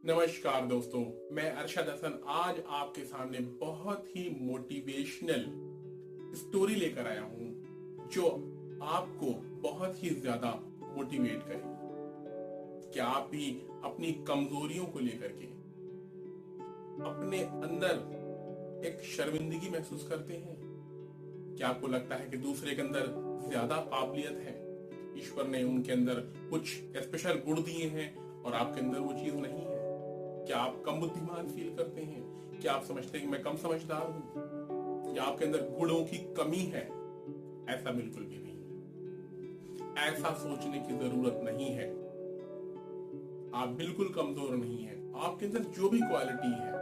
नमस्कार दोस्तों, मैं अरशद हसन आज आपके सामने बहुत ही मोटिवेशनल स्टोरी लेकर आया हूं जो आपको बहुत ही ज्यादा मोटिवेट करेगी। क्या आप भी अपनी कमजोरियों को लेकर के अपने अंदर एक शर्मिंदगी महसूस करते हैं? क्या आपको लगता है कि दूसरे के अंदर ज्यादा काबिलियत है, ईश्वर ने उनके अंदर कुछ स्पेशल गुण दिए हैं और आपके अंदर वो चीज नहीं है? क्या आप कम बुद्धिमान फील करते हैं? क्या आप समझते हैं कि मैं कम समझदार हूं? क्या आपके अंदर गुणों की कमी है? ऐसा बिल्कुल भी नहीं। ऐसा सोचने की जरूरत नहीं है। आप बिल्कुल कमजोर नहीं है। आपके अंदर जो भी क्वालिटी है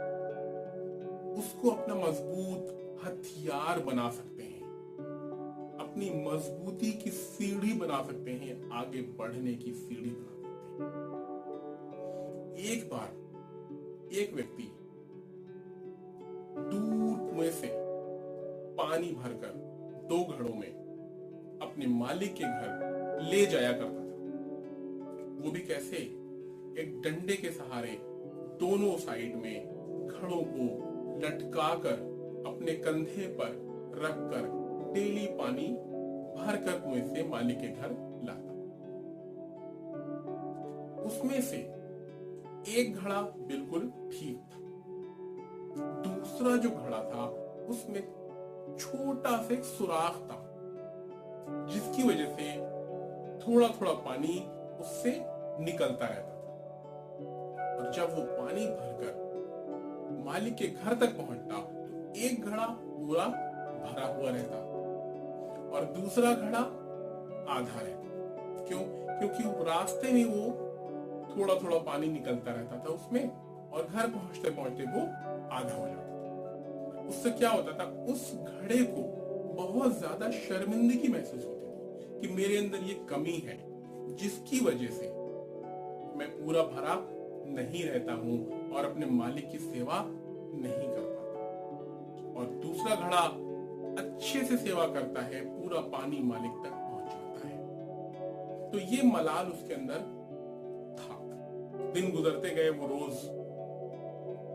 उसको अपना मजबूत हथियार बना सकते हैं, अपनी मजबूती की सीढ़ी बना सकते हैं, आगे बढ़ने की सीढ़ी बना सकते हैं। एक बार एक व्यक्ति दूर कुएं से पानी भरकर 2 घड़ों में अपने मालिक के घर ले जाया करता था। वो भी कैसे? एक डंडे के सहारे दोनों साइड में घड़ों को लटकाकर अपने कंधे पर रखकर डेली पानी भरकर कुएं से मालिक के घर लाता। उसमें से एक घड़ा बिल्कुल ठीक था, दूसरा जो घड़ा था उसमें छोटा सा एक सुराख था जिसकी वजह से थोड़ा थोड़ा पानी उससे निकलता रहता था। और जब वो पानी भरकर मालिक के घर तक पहुंचता तो एक घड़ा पूरा भरा हुआ रहता और दूसरा घड़ा आधा रहता। क्यों? क्योंकि रास्ते में वो थोड़ा थोड़ा पानी निकलता रहता था उसमें और घर पहुंचते पहुंचते वो आधा हो जाता था। उससे क्या होता था, उस घड़े को बहुत ज्यादा शर्मिंदगी महसूस होती थी कि मेरे अंदर ये कमी है जिसकी वजह से मैं पूरा भरा नहीं रहता हूं और अपने मालिक की सेवा नहीं कर पाता। और दूसरा घड़ा अच्छे से सेवा करता है, पूरा पानी मालिक तक पहुंच जाता है। तो ये मलाल उसके अंदर था। दिन गुजरते गए, वो रोज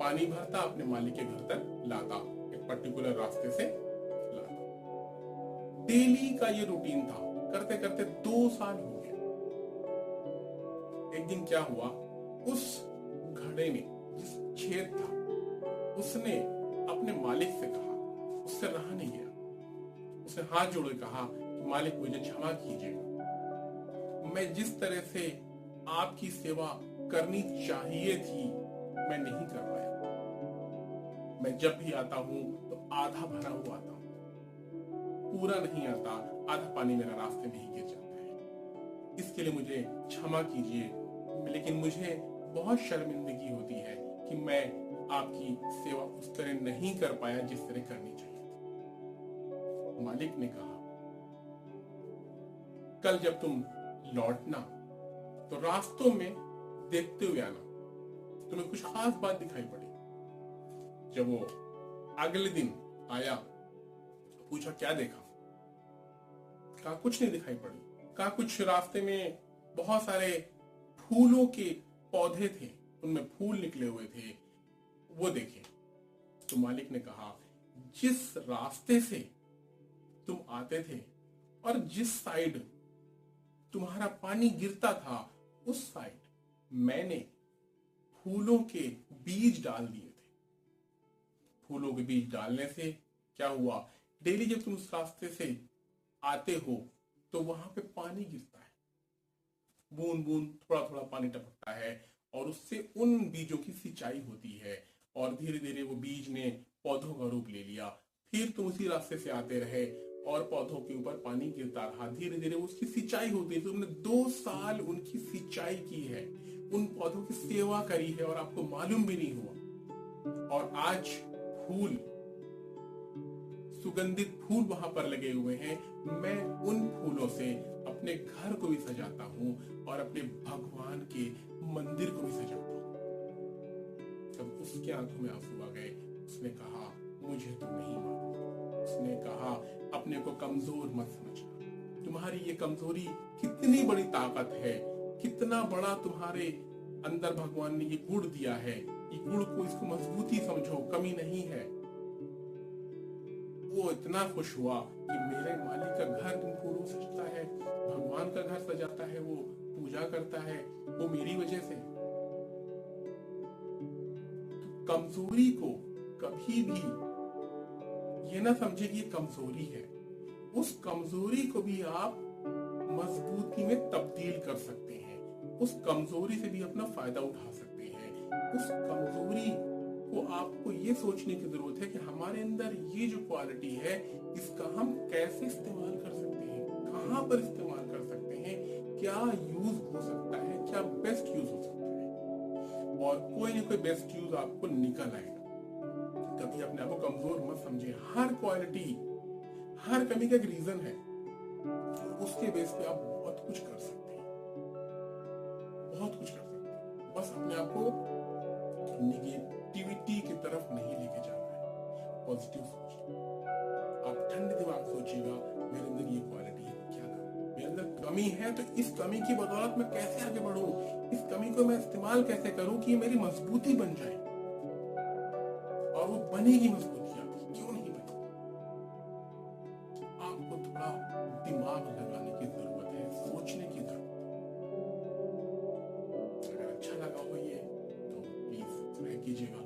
पानी भरता, अपने मालिक के घर तक लाता, एक पर्टिकुलर रास्ते से लाता। डेली का ये रूटीन था। करते करते 2 साल हो गए। एक दिन क्या हुआ, उस घड़े में जिस छेद था उसने अपने मालिक से कहा, उससे रहा नहीं गया। उसने हाथ जोड़े कहा कि मालिक मुझे क्षमा कीजिएगा, मैं जिस तरह से आपकी सेवा करनी चाहिए थी मैं नहीं कर पाया। मैं जब भी आता हूं तो आधा भरा हुआ आता हूं, पूरा नहीं आता, आधा पानी मेरा रास्ते में ही गिर जाता है। इसके लिए मुझे क्षमा कीजिए, लेकिन मुझे बहुत शर्मिंदगी होती है कि मैं आपकी सेवा उस तरह नहीं कर पाया जिस तरह करनी चाहिए थी। मालिक ने कहा, कल जब तुम लौटना तो रास्तों में देखते हुए आना, तुम्हें कुछ खास बात दिखाई पड़ी। जब वो अगले दिन आया, पूछा क्या देखा? कहा कुछ नहीं दिखाई पड़ी। कहा कुछ रास्ते में बहुत सारे फूलों के पौधे थे, उनमें फूल निकले हुए थे, वो देखे। तो मालिक ने कहा, जिस रास्ते से तुम आते थे और जिस साइड तुम्हारा पानी गिरता था उस साइड मैंने फूलों के बीज डाल दिए थे। फूलों के बीज डालने से क्या हुआ, डेली जब तुम उस रास्ते से आते हो तो वहां पे पानी गिरता है, बूंद बूंद थोड़ा थोड़ा पानी टपकता है और उससे उन बीजों की सिंचाई होती है और धीरे धीरे वो बीज ने पौधों का रूप ले लिया। फिर तुम उसी रास्ते से आते रहे और पौधों के ऊपर पानी गिरता रहा, धीरे धीरे उसकी सिंचाई होती है। तुमने 2 साल उनकी सिंचाई की है, उन पौधों की सेवा करी है और आपको मालूम भी नहीं हुआ। और आज फूल, सुगंधित फूल वहां पर लगे हुए हैं। मैं उन फूलों से अपने घर को भी सजाता हूं और अपने भगवान के मंदिर को भी सजाता हूं। तब उसके आंखों में आंसू आ गए। उसने कहा, मुझे तुम नहीं मानते। उसने कहा, अपने को कमजोर मत समझना, तुम्हारी ये कमजोरी कितनी बड़ी ताकत है, कितना बड़ा तुम्हारे अंदर भगवान ने ये गुण दिया है, ये गुण को इसको मजबूती समझो, कमी नहीं है। वो इतना खुश हुआ कि मेरे मालिक का घर दिन फूलों से सजता है, भगवान का घर सजाता है, वो पूजा करता है, वो मेरी वजह से। तो कमजोरी को कभी भी ये ना समझे कि ये कमजोरी है, उस कमजोरी को भी आप मजबूती में तब्दील कर सकते हैं, उस कमजोरी से भी अपना फायदा उठा सकते हैं। उस कमजोरी को आपको ये सोचने की जरूरत है कि हमारे अंदर ये जो क्वालिटी है इसका हम कैसे इस्तेमाल कर सकते हैं, कहाँ पर इस्तेमाल कर सकते हैं, क्या यूज हो सकता है, क्या बेस्ट यूज हो सकता है, और कोई ना कोई बेस्ट यूज आपको निकल आएगा। कभी अपने आप को कमजोर मत समझे। हर क्वालिटी, हर कमी का एक रीजन है, उसके बेस पे आप बहुत कुछ कर सकते हैं, बहुत कुछ कर सकते हैं। बस अपने आप को निगेटिविटी की तरफ नहीं लेके जाना है, पॉजिटिव सोचिए। आप ठंडे दिमाग सोचिएगा, मेरे अंदर ये क्वालिटी है, क्या था, मेरे अंदर कमी है, तो इस कमी की बदौलत मैं कैसे आगे बढ़ूं, इस कमी को मैं इस्तेमाल कैसे करूं कि ये मेरी मजबूती बन जाए। और वो बनेगी मजबूती आपकी, क्यों नहीं बनेगी। आपको थोड़ा दिमाग लगाने की जरूरत है, सोचने की जरूरत है। अगर अच्छा लगा हो ये तो प्लीज सब्सक्राइब कीजिएगा।